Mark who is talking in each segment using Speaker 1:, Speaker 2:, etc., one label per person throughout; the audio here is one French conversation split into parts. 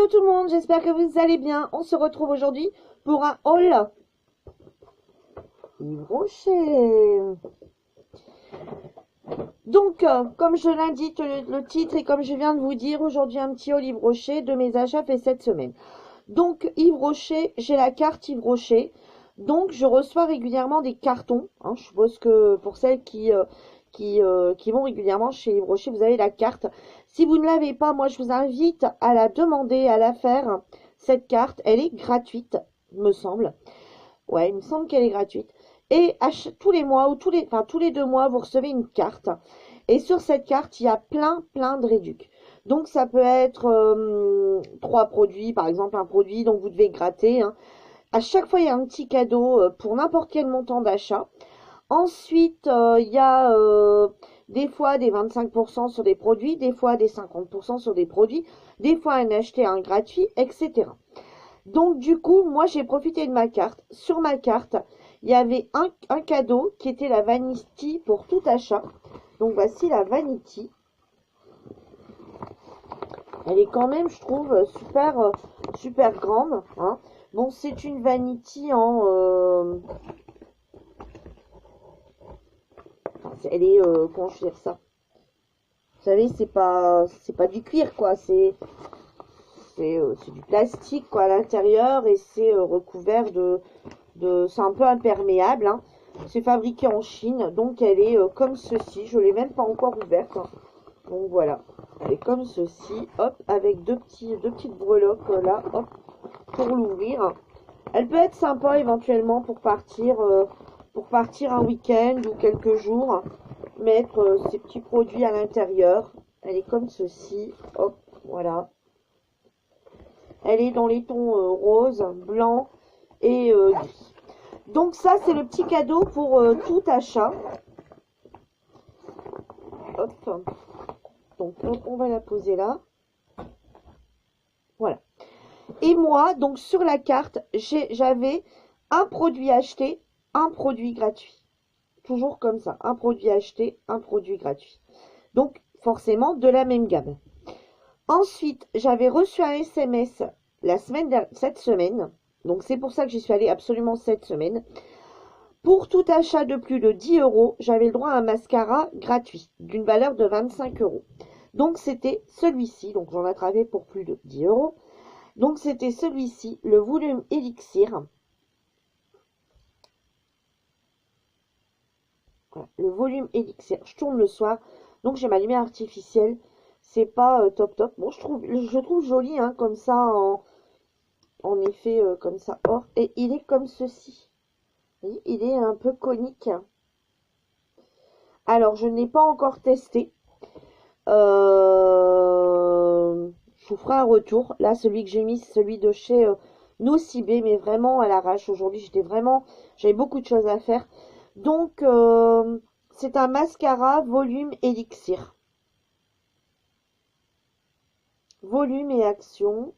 Speaker 1: Hello tout le monde, j'espère que vous allez bien. On se retrouve aujourd'hui pour un haul Yves Rocher. Donc, comme je l'indique le titre et comme je viens de vous dire, aujourd'hui un petit haul Yves Rocher de mes achats fait cette semaine. Donc, Yves Rocher, j'ai la carte Yves Rocher. Donc, je reçois régulièrement des cartons. Hein, je suppose que pour celles qui vont régulièrement chez Yves Rocher, vous avez la carte. Si vous ne l'avez pas, moi, je vous invite à la demander, à la faire. Cette carte, elle est gratuite, me semble. Ouais, il me semble qu'elle est gratuite. Et tous les mois ou tous les 2 mois, vous recevez une carte. Et sur cette carte, il y a plein de réducs. Donc, ça peut être 3 produits, par exemple, un produit dont vous devez gratter. Hein. À chaque fois, il y a un petit cadeau pour n'importe quel montant d'achat. Ensuite, il y a des fois des 25% sur des produits, des fois des 50% sur des produits, des fois un acheté, un gratuit, etc. Donc, du coup, moi, j'ai profité de ma carte. Sur ma carte, il y avait un cadeau qui était la Vanity pour tout achat. Donc, voici la Vanity. Elle est quand même, je trouve, super grande. Hein. Bon, c'est une Vanity en... elle est... comment je vais dire ça? Vous savez, c'est pas du cuir, quoi. C'est du plastique, quoi, à l'intérieur. Et c'est recouvert c'est un peu imperméable. Hein. C'est fabriqué en Chine. Donc, elle est comme ceci. Je l'ai même pas encore ouverte. Hein. Donc, voilà. Elle est comme ceci. Hop, avec deux petites breloques, là. Hop, pour l'ouvrir. Elle peut être sympa, éventuellement, pour partir un week-end ou quelques jours. Mettre ces petits produits à l'intérieur. Elle est comme ceci. Hop, voilà. Elle est dans les tons rose, blanc et gris. Donc ça, c'est le petit cadeau pour tout achat. Hop. Donc, on va la poser là. Voilà. Et moi, donc sur la carte, j'avais un produit acheté, un produit gratuit. Toujours comme ça. Un produit acheté, un produit gratuit. Donc, forcément, de la même gamme. Ensuite, j'avais reçu un SMS cette semaine. Donc, c'est pour ça que j'y suis allée absolument cette semaine. Pour tout achat de plus de 10 €, j'avais le droit à un mascara gratuit d'une valeur de 25 €. Donc, c'était celui-ci. Donc, j'en attrapais pour plus de 10 €. Donc, c'était celui-ci, le volume Elixir. Voilà, le volume Elixir. Je tourne le soir. Donc, j'ai ma lumière artificielle. C'est pas top. Bon, je trouve joli, hein, comme ça, en effet, comme ça, or. Et il est comme ceci. Vous voyez, il est un peu conique. Alors, je n'ai pas encore testé. Je vous ferai un retour. Là, celui que j'ai mis, c'est celui de chez Nocibé, mais vraiment à l'arrache. Aujourd'hui, j'avais beaucoup de choses à faire. Donc, c'est un mascara volume Elixir. Volume et action.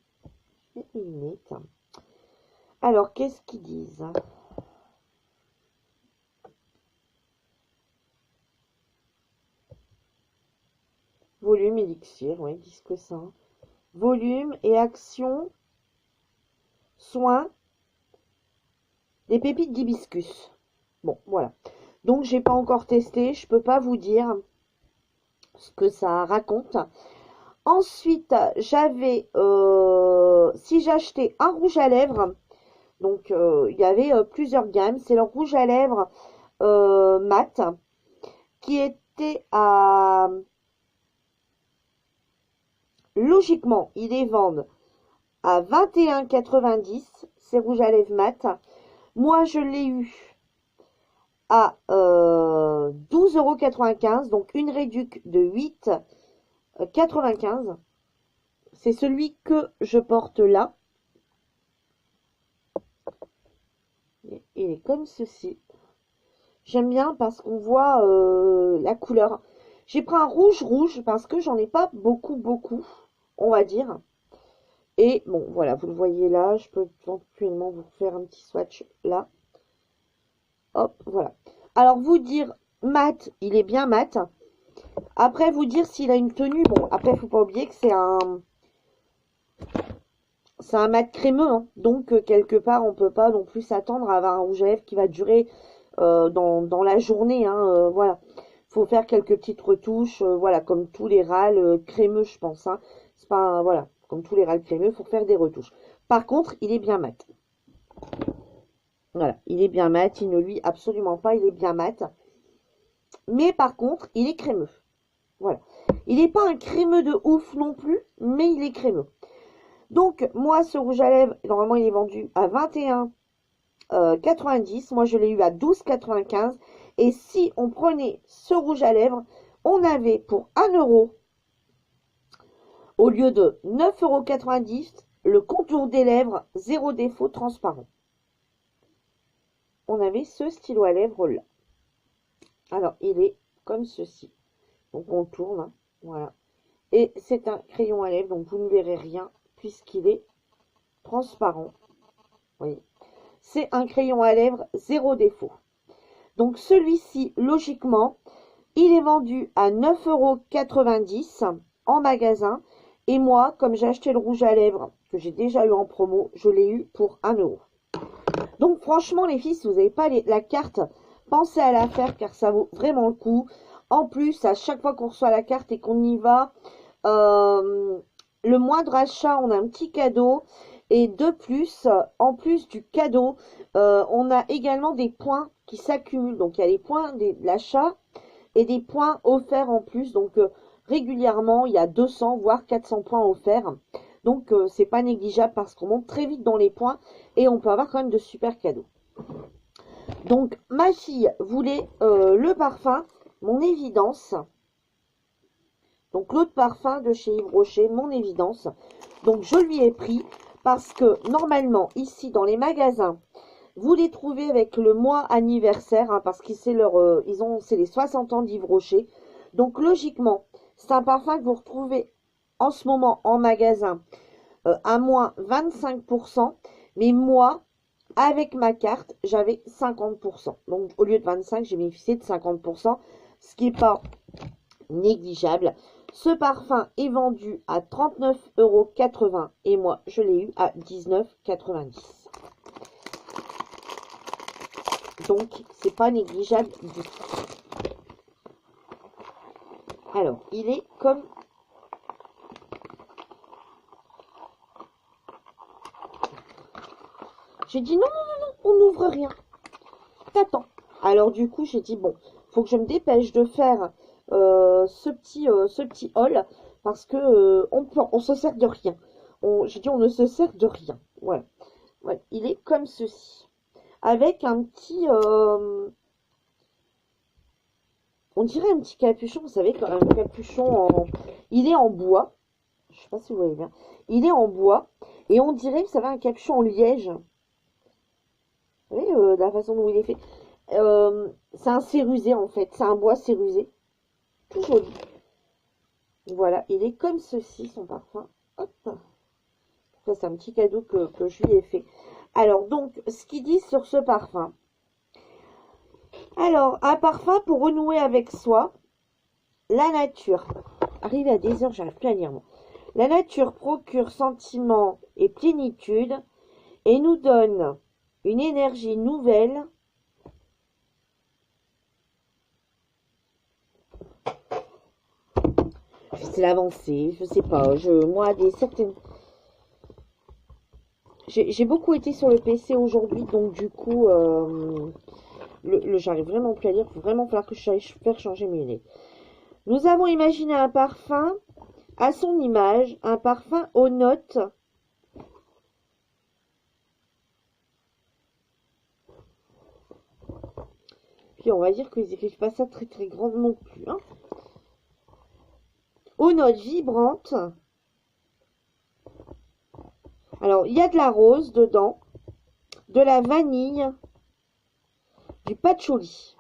Speaker 1: Alors, qu'est-ce qu'ils disent? Volume, Elixir, oui, ils disent que ça. Volume et action, soin, des pépites d'hibiscus. Bon, voilà. Donc, j'ai pas encore testé, je peux pas vous dire ce que ça raconte. Ensuite, j'avais, si j'achetais un rouge à lèvres, donc il y avait plusieurs gammes, c'est le rouge à lèvres mat, qui était à... Logiquement, ils les vendent à 21,90 €, c'est rouge à lèvres mat. Moi, je l'ai eu à 12,95 €, donc une réduc de 8,95 €. C'est celui que je porte là. Il est comme ceci. J'aime bien parce qu'on voit la couleur. J'ai pris un rouge parce que j'en ai pas beaucoup, on va dire. Et bon, voilà, vous le voyez là. Je peux éventuellement vous faire un petit swatch là. Hop, voilà. Alors, vous dire mat, il est bien mat. Après, vous dire s'il a une tenue. Bon, après, il faut pas oublier que c'est un c'est un mat crémeux, hein. Donc quelque part, on peut pas non plus s'attendre à avoir un rouge à lèvres qui va durer dans la journée, hein, voilà. Faut faire quelques petites retouches, voilà, comme tous les râles crémeux, je pense, hein. C'est pas, voilà, comme tous les râles crémeux, faut faire des retouches. Par contre, il est bien mat. Voilà, il est bien mat, il ne luit absolument pas, il est bien mat. Mais par contre, il est crémeux. Voilà. Il n'est pas un crémeux de ouf non plus, mais il est crémeux. Donc, moi, ce rouge à lèvres, normalement, il est vendu à 21,90. Moi, je l'ai eu à 12,95. Et si on prenait ce rouge à lèvres, on avait pour 1 euro, au lieu de 9,90 €, le contour des lèvres, zéro défaut, transparent. On avait ce stylo à lèvres là. Alors, il est comme ceci. Donc, on tourne, hein, voilà. Et c'est un crayon à lèvres, donc vous ne verrez rien puisqu'il est transparent. Vous voyez. C'est un crayon à lèvres zéro défaut. Donc, celui-ci, logiquement, il est vendu à 9,90 € en magasin. Et moi, comme j'ai acheté le rouge à lèvres que j'ai déjà eu en promo, je l'ai eu pour 1 euro. Donc franchement les filles, si vous n'avez pas la carte, pensez à la faire car ça vaut vraiment le coup. En plus, à chaque fois qu'on reçoit la carte et qu'on y va, le moindre achat, on a un petit cadeau. Et de plus, en plus du cadeau, on a également des points qui s'accumulent. Donc il y a les points de l'achat et des points offerts en plus. Donc régulièrement, il y a 200 voire 400 points offerts. Donc c'est pas négligeable parce qu'on monte très vite dans les points et on peut avoir quand même de super cadeaux. Donc ma fille voulait le parfum, mon évidence. Donc l'autre parfum de chez Yves Rocher, mon évidence. Donc je lui ai pris parce que normalement ici dans les magasins, vous les trouvez avec le mois anniversaire, hein, parce que c'est c'est les 60 ans d'Yves Rocher. Donc logiquement, c'est un parfum que vous retrouvez en ce moment en magasin à moins 25%. Mais moi, avec ma carte, j'avais 50%. Donc au lieu de 25, j'ai bénéficié de 50%, ce qui n'est pas négligeable. Ce parfum est vendu à 39,80 € et moi, je l'ai eu à 19,90 €. Donc, c'est pas négligeable du tout. Alors, il est comme... J'ai dit non, non, non, non, on n'ouvre rien. T'attends. Alors, du coup, j'ai dit bon, faut que je me dépêche de faire ce petit haul parce que on se sert de rien. J'ai dit on ne se sert de rien. Voilà. Voilà. Il est comme ceci. Avec un petit... on dirait un petit capuchon, vous savez, un capuchon en... Il est en bois. Je sais pas si vous voyez bien. Il est en bois. Et on dirait, vous savez, un capuchon en liège. Vous voyez la façon dont il est fait. C'est un cérusé, en fait. C'est un bois cérusé. Tout joli. Voilà. Il est comme ceci, son parfum. Hop. Ça, c'est un petit cadeau que je lui ai fait. Alors, donc, ce qu'il dit sur ce parfum. Alors, un parfum pour renouer avec soi. La nature. Arrivé à des heures, j'arrive plus à lire moi. La nature procure sentiment et plénitude et nous donne une énergie nouvelle. C'est l'avancée, je sais pas. Moi, j'ai beaucoup été sur le PC aujourd'hui, donc du coup, j'arrive vraiment plus à lire. Il va vraiment falloir que je sache faire changer mes lunettes. Nous avons imaginé un parfum à son image, un parfum aux notes. Puis on va dire qu'ils n'écrivent pas ça très très grand non plus. Hein. Aux notes vibrantes. Alors, il y a de la rose dedans, de la vanille, du patchouli.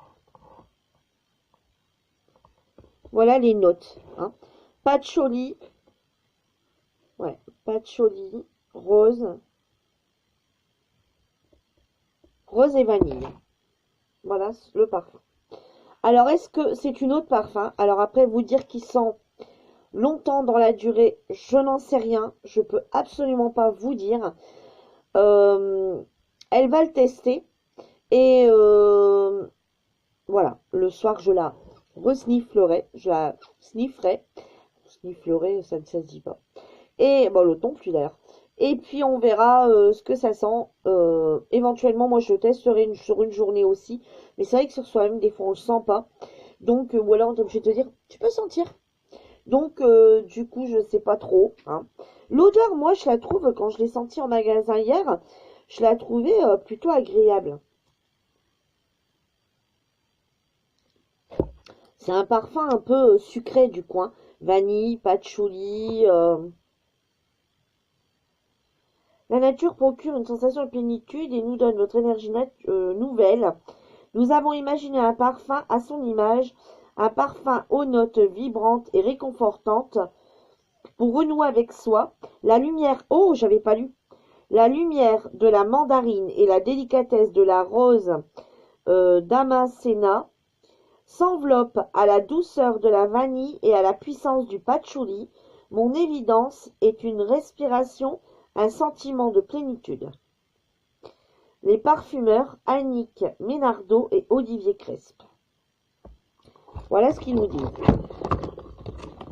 Speaker 1: Voilà les notes. Hein. Patchouli, ouais, patchouli, rose, rose et vanille. Voilà le parfum. Alors, est-ce que c'est une autre parfum? Alors après, vous dire qu'il sent longtemps dans la durée, je n'en sais rien. Je peux absolument pas vous dire. Elle va le tester. Et voilà, le soir, je la resnifferai. Je la snifferai. Snifferai, ça ne se dit pas. Et bon, le ton plus d'ailleurs. Et puis on verra ce que ça sent. Éventuellement, moi je testerai sur une journée aussi. Mais c'est vrai que sur soi-même, des fois on le sent pas. Donc, ou alors on est obligé de te dire, tu peux sentir. Donc, du coup, je sais pas trop. Hein. L'odeur, moi, je la trouve, quand je l'ai sentie en magasin hier, je la trouvais plutôt agréable. C'est un parfum un peu sucré du coin. Vanille, patchouli. La nature procure une sensation de plénitude et nous donne notre énergie nouvelle. Nous avons imaginé un parfum à son image, un parfum aux notes vibrantes et réconfortantes pour renouer avec soi. La lumière, oh, j'avais pas lu. La lumière de la mandarine et la délicatesse de la rose damascena s'enveloppent à la douceur de la vanille et à la puissance du patchouli. Mon évidence est une respiration, un sentiment de plénitude. Les parfumeurs Annick Ménardeau et Olivier Cresp. Voilà ce qu'ils nous disent.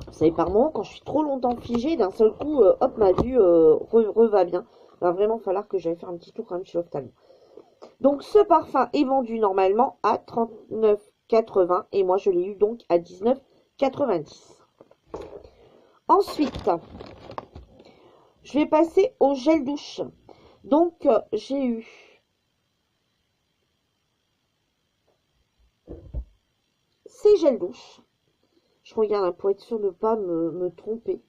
Speaker 1: Vous savez, par moment, quand je suis trop longtemps figée, d'un seul coup, hop, ma vue reva bien. Il va vraiment falloir que j'aille faire un petit tour quand même chez l'ophtalmo. Donc, ce parfum est vendu normalement à 39,80 et moi, je l'ai eu donc à 19,90. Ensuite, je vais passer au gel douche. Donc, j'ai eu ces gels douche. Je regarde hein, pour être sûr de ne pas me tromper.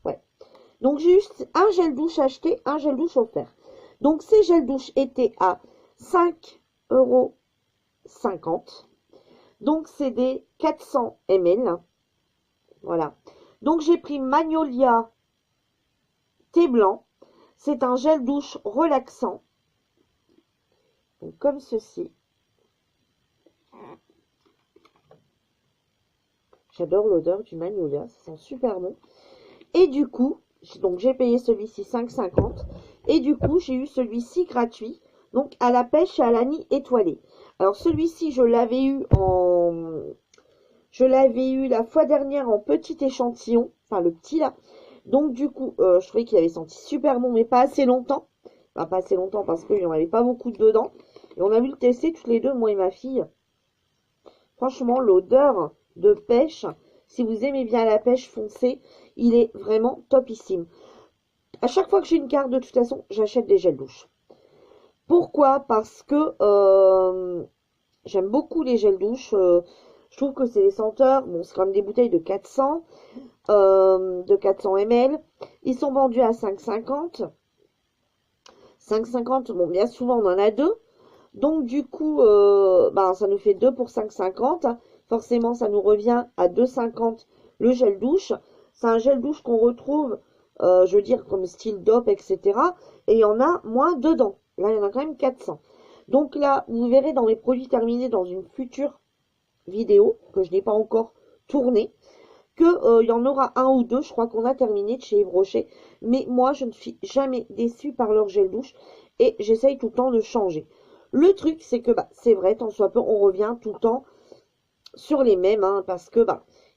Speaker 1: Ouais. Donc, j'ai eu un gel douche acheté, un gel douche offert. Donc, ces gels douche étaient à 5,50 €. Donc, c'est des 400 ml. Voilà. Donc, j'ai pris Magnolia thé blanc. C'est un gel douche relaxant. Donc, comme ceci. J'adore l'odeur du Magnolia. Ça sent super bon. Et du coup, donc j'ai payé celui-ci 5,50. Et du coup, j'ai eu celui-ci gratuit. Donc, à la pêche et à la nid étoilée. Alors, celui-ci, je l'avais eu la fois dernière en petit échantillon. Enfin, le petit là. Donc, du coup, je trouvais qu'il avait senti super bon, mais pas assez longtemps. Enfin, pas assez longtemps parce qu'il n'y en avait pas beaucoup dedans. Et on a vu le tester toutes les deux, moi et ma fille. Franchement, l'odeur de pêche, si vous aimez bien la pêche foncée, il est vraiment topissime. À chaque fois que j'ai une carte, de toute façon, j'achète des gels douche. Pourquoi? Parce que j'aime beaucoup les gels douche. Je trouve que c'est des senteurs. Bon, c'est quand même des bouteilles de 400 ml. Ils sont vendus à 5,50. 5,50, bon, bien souvent, on en a deux. Donc, du coup, ça nous fait 2 pour 5,50. Forcément, ça nous revient à 2,50 le gel douche. C'est un gel douche qu'on retrouve, je veux dire, comme style DOP, etc. Et il y en a moins dedans. Là, il y en a quand même 400. Donc là, vous verrez dans mes produits terminés dans une future vidéo, que je n'ai pas encore tournée, que il y en aura un ou deux, je crois qu'on a terminé de chez Yves Rocher. Mais moi, je ne suis jamais déçue par leur gel douche. Et j'essaye tout le temps de changer. Le truc, c'est que c'est vrai, tant soit peu, on revient tout le temps sur les mêmes, hein, parce que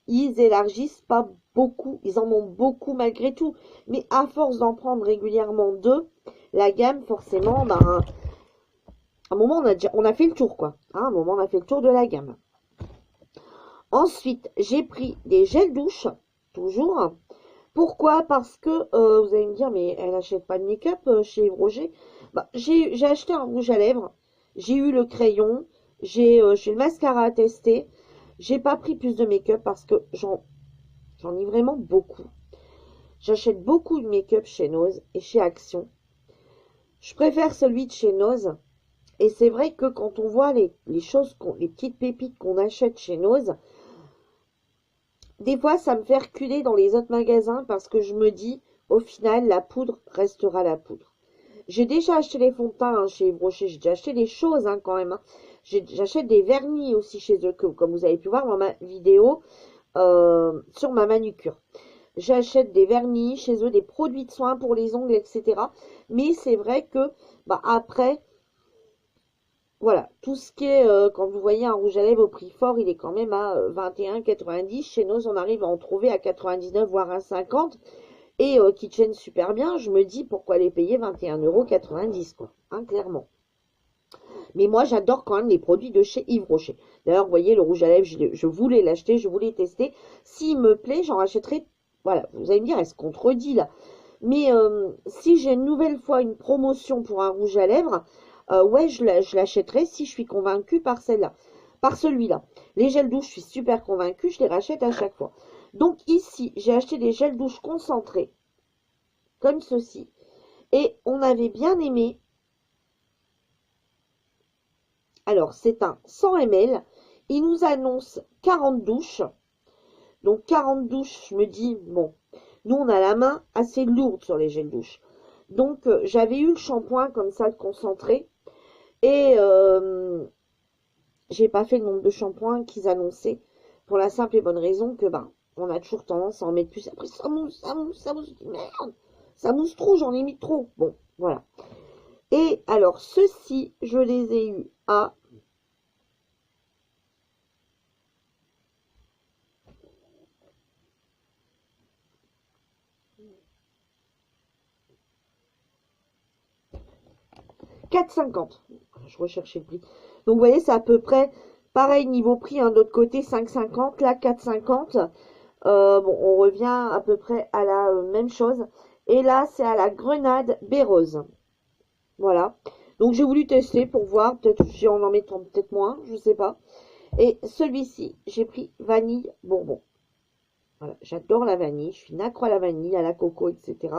Speaker 1: ils élargissent pas beaucoup, ils en ont beaucoup malgré tout, mais à force d'en prendre régulièrement deux, la gamme, forcément, à un moment, on a fait le tour, quoi. Hein, à un moment, on a fait le tour de la gamme. Ensuite, j'ai pris des gels douche, toujours. Pourquoi? Parce que, vous allez me dire, mais elle n'achète pas de make-up chez Yves Rocher. J'ai acheté un rouge à lèvres. J'ai eu le crayon, j'ai le mascara à tester. J'ai pas pris plus de make-up parce que j'en ai vraiment beaucoup. J'achète beaucoup de make-up chez Nose et chez Action. Je préfère celui de chez Nose. Et c'est vrai que quand on voit les choses, les petites pépites qu'on achète chez Nose, des fois ça me fait reculer dans les autres magasins parce que je me dis, au final, la poudre restera la poudre. J'ai déjà acheté les fonds de teint chez Yves Rocher, j'ai déjà acheté des choses quand même. J'achète des vernis aussi chez eux, comme vous avez pu voir dans ma vidéo sur ma manucure. J'achète des vernis chez eux, des produits de soins pour les ongles, etc. Mais c'est vrai que après, voilà, tout ce qui est, quand vous voyez un rouge à lèvres au prix fort, il est quand même à 21,90. Chez nous, on arrive à en trouver à 99, voire à 50. Et qui tiennent super bien, je me dis pourquoi les payer 21,90 €, quoi, hein, clairement. Mais moi, j'adore quand même les produits de chez Yves Rocher. D'ailleurs, vous voyez, le rouge à lèvres, je voulais l'acheter, je voulais tester. S'il me plaît, j'en rachèterai. Voilà, vous allez me dire, elle se contredit là. Mais si j'ai une nouvelle fois une promotion pour un rouge à lèvres, ouais, je l'achèterai si je suis convaincue par celle-là, par celui-là. Les gels douche, je suis super convaincue, je les rachète à chaque fois. Donc ici, j'ai acheté des gels douche concentrés, comme ceci. Et on avait bien aimé. Alors, c'est un 100 ml. Il nous annonce 40 douches. Donc, 40 douches, je me dis, bon, nous, on a la main assez lourde sur les gels douche. Donc, j'avais eu le shampoing comme ça, de concentré. Et j'ai pas fait le nombre de shampoings qu'ils annonçaient. Pour la simple et bonne raison que, on a toujours tendance à en mettre plus. Après, ça mousse, ça mousse, ça mousse. Merde, ça mousse trop, j'en ai mis trop. Bon, voilà. Et alors, ceux-ci, je les ai eus à 4,50. Je recherchais le prix. Donc, vous voyez, c'est à peu près pareil niveau prix. Hein, d'autre côté, 5,50. Là, 4,50. Bon, on revient à peu près à la même chose. Et là, c'est à la grenade baireuse. Voilà. Donc, j'ai voulu tester pour voir. Peut-être si on en met peut-être moins. Je sais pas. Et celui-ci, j'ai pris vanille bourbon. Voilà. J'adore la vanille. Je suis une accro à la vanille, à la coco, etc.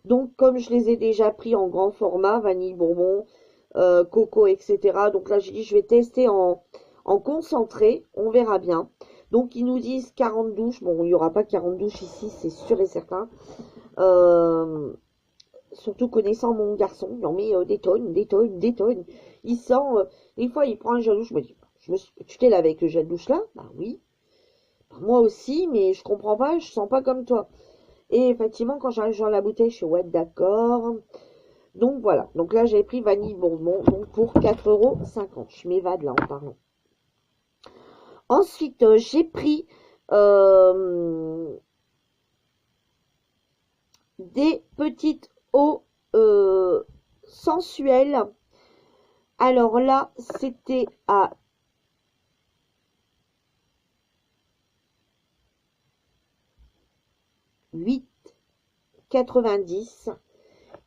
Speaker 1: Donc, comme je les ai déjà pris en grand format, vanille, bourbon, coco, etc. Donc là, j'ai dit, je vais tester en concentré. On verra bien. Donc, ils nous disent 40 douches. Bon, il n'y aura pas 40 douches ici, c'est sûr et certain. Surtout connaissant mon garçon. Il en met des tonnes, des tonnes, des tonnes. Il sent, une fois, il prend un gel douche. Je me dis, tu t'es lavé avec le gel douche là? Bah oui. Bah, moi aussi, mais je comprends pas, je sens pas comme toi. Et effectivement, quand j'arrive dans la bouteille, je suis ouais, d'accord. Donc voilà. Donc là, j'ai pris vanille bourbon donc pour 4,50 €. Je m'évade là en parlant. Ensuite, j'ai pris des petites eaux sensuelles. Alors là, c'était à 8,90 €.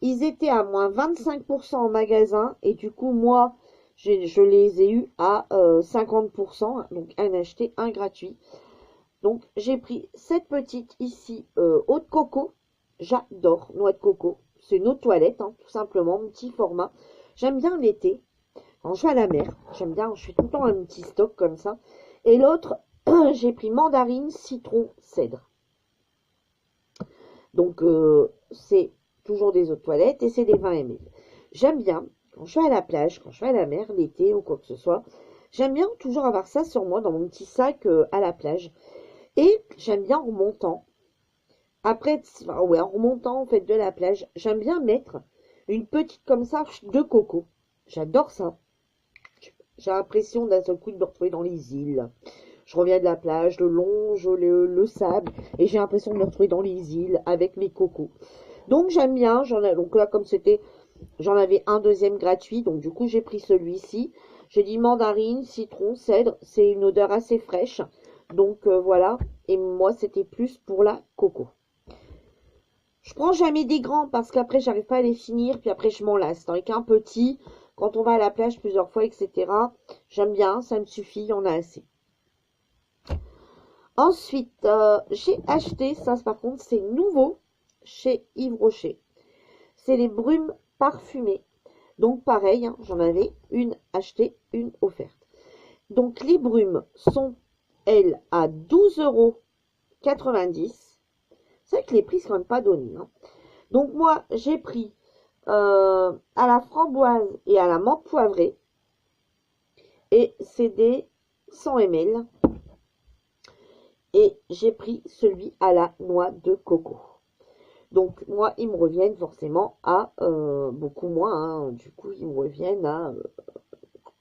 Speaker 1: Ils étaient à moins 25% en magasin. Et du coup, moi, je les ai eus à 50%. Donc, un acheté, un gratuit. Donc, j'ai pris cette petite ici, eau de coco. J'adore noix de coco. C'est une eau de toilette, hein, tout simplement, petit format. J'aime bien l'été. Quand je vais à la mer, j'aime bien, je fais tout le temps un petit stock comme ça. Et l'autre, j'ai pris mandarine, citron, cèdre. Donc, c'est toujours des eaux de toilette et c'est des 20 ml. J'aime bien, quand je vais à la plage, quand je vais à la mer, l'été ou quoi que ce soit, j'aime bien toujours avoir ça sur moi dans mon petit sac à la plage. Et j'aime bien en remontant. Après, ouais, en remontant en fait de la plage, j'aime bien mettre une petite comme ça de coco. J'adore ça. J'ai l'impression d'un seul coup de me retrouver dans les îles. Je reviens de la plage, je longe le sable et j'ai l'impression de me retrouver dans les îles avec mes cocos. Donc j'aime bien. Donc là, comme c'était, j'en avais un deuxième gratuit. Donc du coup, j'ai pris celui-ci. J'ai dit mandarine, citron, cèdre. C'est une odeur assez fraîche. Donc voilà. Et moi, c'était plus pour la coco. Je prends jamais des grands parce qu'après, j'arrive pas à les finir. Puis après, je m'en lasse. Tandis qu'un petit, quand on va à la plage plusieurs fois, etc. J'aime bien, ça me suffit, il y en a assez. Ensuite, j'ai acheté, ça par contre, c'est nouveau chez Yves Rocher. C'est les brumes parfumées. Donc pareil, hein, j'en avais une achetée, une offerte. Donc les brumes sont, elles, à 12,90 €. C'est vrai que les prix sont quand même pas donnés. Hein. Donc moi, j'ai pris à la framboise et à la menthe poivrée. Et c'est des 100 ml. Et j'ai pris celui à la noix de coco. Donc, moi, ils me reviennent forcément à beaucoup moins. Hein. Du coup, ils me reviennent à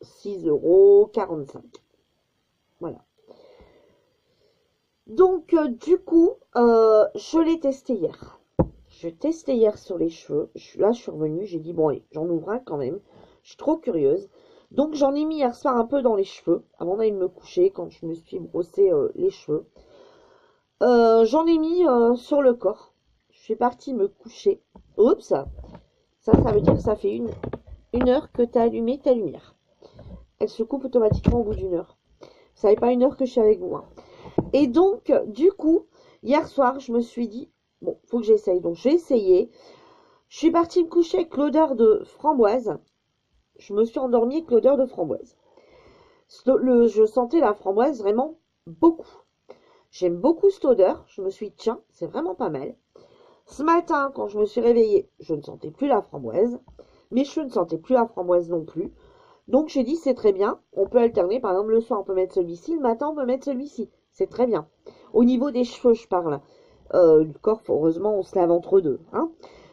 Speaker 1: 6,45 €. Voilà. Donc, du coup, je l'ai testé hier. Je testais hier sur les cheveux. Là, je suis revenue. J'ai dit, bon, allez, j'en ouvre un quand même. Je suis trop curieuse. Donc, j'en ai mis hier soir un peu dans les cheveux. Avant d'aller me coucher, quand je me suis brossé les cheveux. J'en ai mis sur le corps. Je suis partie me coucher. Oups, ça veut dire que ça fait une heure que tu as allumé ta lumière. Elle se coupe automatiquement au bout d'une heure. Ça n'est pas une heure que je suis avec vous. Hein. Et donc, du coup, hier soir, je me suis dit, bon, faut que j'essaye. Donc, j'ai essayé. Je suis partie me coucher avec l'odeur de framboise. Je me suis endormie avec l'odeur de framboise. Je sentais la framboise vraiment beaucoup. J'aime beaucoup cette odeur. Je me suis dit, tiens, c'est vraiment pas mal. Ce matin, quand je me suis réveillée, je ne sentais plus la framboise. Mes cheveux ne sentaient plus la framboise non plus. Donc, j'ai dit, c'est très bien. On peut alterner. Par exemple, le soir, on peut mettre celui-ci. Le matin, on peut mettre celui-ci. C'est très bien. Au niveau des cheveux, je parle. Le corps, heureusement, on se lave entre deux. Hein.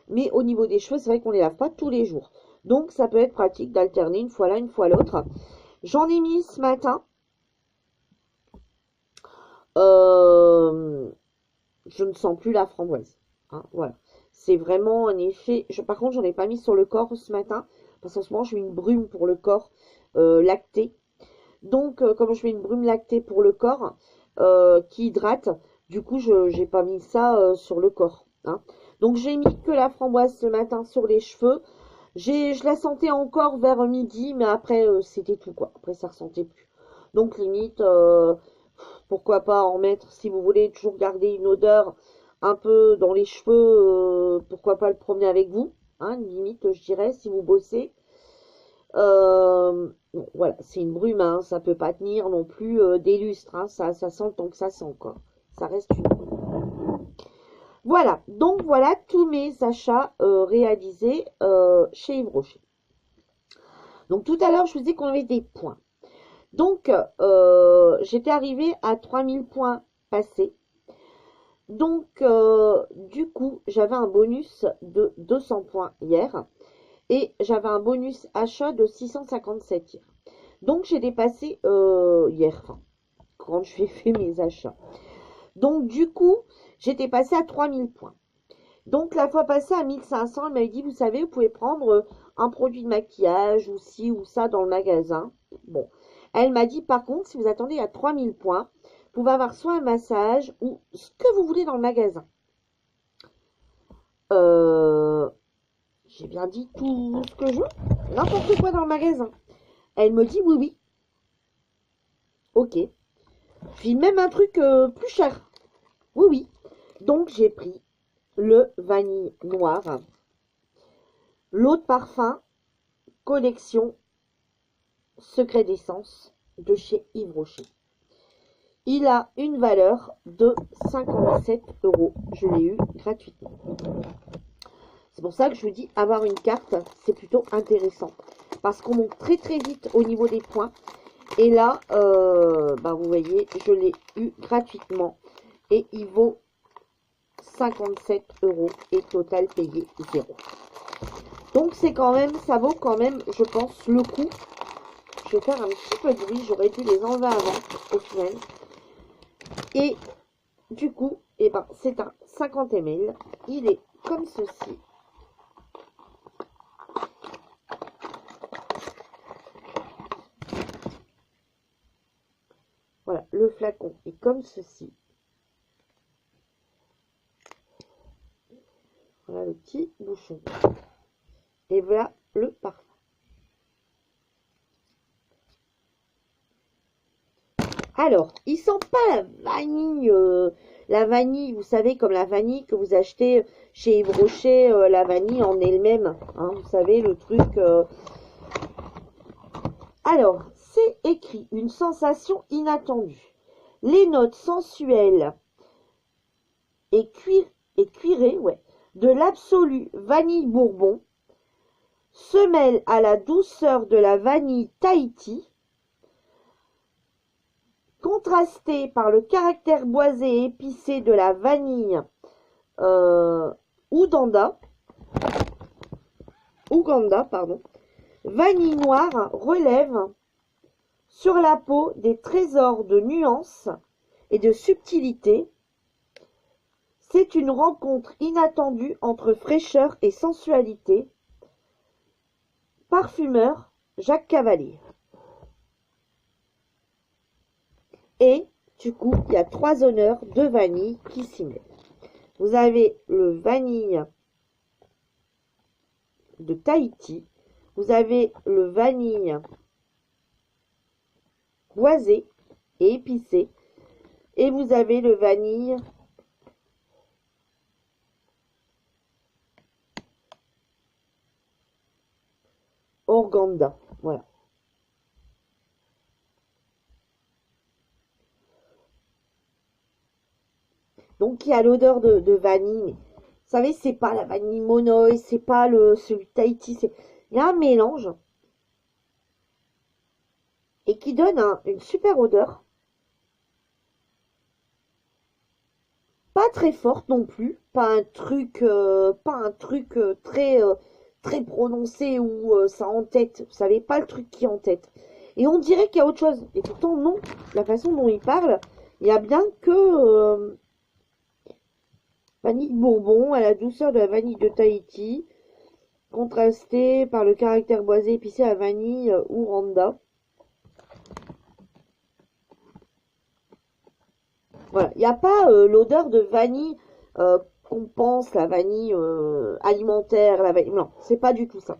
Speaker 1: Mais au niveau des cheveux, c'est vrai qu'on ne les lave pas tous les jours. Donc, ça peut être pratique d'alterner une fois là, une fois l'autre. J'en ai mis ce matin. Je ne sens plus la framboise. Hein, voilà. C'est vraiment un effet. Par contre, j'en ai pas mis sur le corps ce matin. Parce qu'en ce moment, je mets une brume pour le corps lacté. Donc, comme je mets une brume lactée pour le corps qui hydrate, du coup, je n'ai pas mis ça sur le corps. Hein. Donc, j'ai mis que la framboise ce matin sur les cheveux. Je la sentais encore vers midi, mais après, c'était tout, quoi. Après, ça ressentait plus. Donc, limite, pourquoi pas en mettre, si vous voulez toujours garder une odeur un peu dans les cheveux, pourquoi pas le promener avec vous. Hein, limite, je dirais, si vous bossez. Bon, voilà, c'est une brume, hein, ça peut pas tenir non plus des lustres. Hein, ça sent le temps que ça sent, quoi. Ça reste une brume. Voilà, donc voilà tous mes achats réalisés chez Yves Rocher. Donc tout à l'heure, je vous dis qu'on avait des points. Donc, j'étais arrivée à 3000 points passés. Donc, du coup, j'avais un bonus de 200 points hier. Et j'avais un bonus achat de 657 hier. Donc, j'ai dépassé hier, enfin, quand j'ai fait mes achats. Donc, du coup, j'étais passée à 3000 points. Donc, la fois passée à 1500, elle m'avait dit, vous savez, vous pouvez prendre un produit de maquillage ou ci ou ça dans le magasin. Bon, elle m'a dit, par contre, si vous attendez à 3000 points, vous pouvez avoir soit un massage ou ce que vous voulez dans le magasin. J'ai bien dit tout ce que je veux, n'importe quoi dans le magasin. Elle me dit, oui, oui. Ok. Puis même un truc plus cher. Oui, oui. Donc, j'ai pris le vanille noir, l'eau de parfum, collection secret d'essence de chez Yves Rocher. Il a une valeur de 57 €. Je l'ai eu gratuitement. C'est pour ça que je vous dis, avoir une carte, c'est plutôt intéressant. Parce qu'on monte très très vite au niveau des points. Et là, vous voyez, je l'ai eu gratuitement. Et il vaut 57 € et total payé 0. Donc c'est quand même, ça vaut quand même, je pense, le coup. Je vais faire un petit peu de bruit, j'aurais dû les enlever avant, au final. Et du coup, c'est un 50 ml. Il est comme ceci. Voilà, le flacon est comme ceci. Voilà le petit bouchon. Et voilà le parfum. Alors, il sent pas la vanille, vous savez, comme la vanille que vous achetez chez Yves Rocher, la vanille en elle-même, hein, vous savez, le truc. Alors, c'est écrit, une sensation inattendue. Les notes sensuelles et cuirées, ouais, de l'absolu vanille bourbon se mêlent à la douceur de la vanille Tahiti contrasté par le caractère boisé et épicé de la vanille Uganda, pardon. Vanille noire relève sur la peau des trésors de nuances et de subtilité. C'est une rencontre inattendue entre fraîcheur et sensualité. Parfumeur Jacques Cavalier. Et du coup, il y a 3 honneurs de vanille qui s'y mettent. Vous avez le vanille de Tahiti. Vous avez le vanille boisé et épicé. Et vous avez le vanille Uganda. Voilà. Donc, il y a l'odeur de vanille. Vous savez, c'est pas la vanille Monoï, c'est pas celui de Tahiti. Il y a un mélange. Et qui donne une super odeur. Pas très forte non plus. Pas un truc très prononcé où ça entête. Vous savez, pas le truc qui entête. Et on dirait qu'il y a autre chose. Et pourtant, non. La façon dont il parle, il y a bien que vanille bourbon à la douceur de la vanille de Tahiti, contrastée par le caractère boisé épicé à vanille Uganda. Voilà, il n'y a pas l'odeur de vanille qu'on pense, la vanille alimentaire, la vanille. Non, c'est pas du tout ça.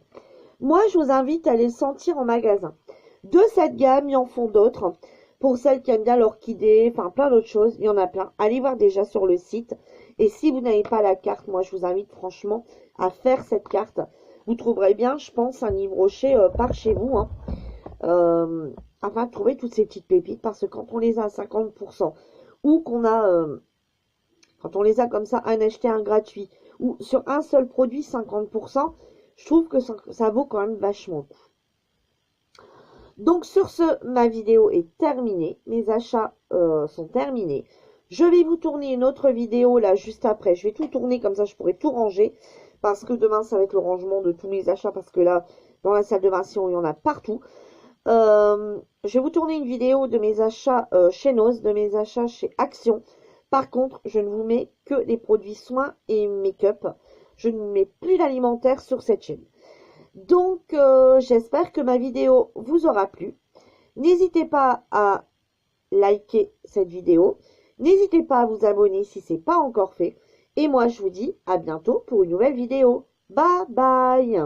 Speaker 1: Moi, je vous invite à les sentir en magasin. De cette gamme, il y en font d'autres. Pour celles qui aiment bien l'orchidée, enfin plein d'autres choses, il y en a plein. Allez voir déjà sur le site. Et si vous n'avez pas la carte, moi je vous invite franchement à faire cette carte. Vous trouverez bien, je pense, un Yves Rocher par chez vous. Hein. Afin de trouver toutes ces petites pépites. Parce que quand on les a à 50%, ou qu'on a, quand on les a comme ça, un acheté, un gratuit, ou sur un seul produit 50%, je trouve que ça vaut quand même vachement le coup. Donc sur ce, ma vidéo est terminée, mes achats sont terminés. Je vais vous tourner une autre vidéo là juste après, je vais tout tourner comme ça je pourrai tout ranger, parce que demain ça va être le rangement de tous mes achats, parce que là, dans la salle de bain, il y en a partout. Je vais vous tourner une vidéo de mes achats chez Noz, de mes achats chez Action. Par contre, je ne vous mets que les produits soins et make-up. Je ne mets plus d'alimentaire sur cette chaîne. Donc, j'espère que ma vidéo vous aura plu. N'hésitez pas à liker cette vidéo. N'hésitez pas à vous abonner si ce n'est pas encore fait. Et moi, je vous dis à bientôt pour une nouvelle vidéo. Bye bye!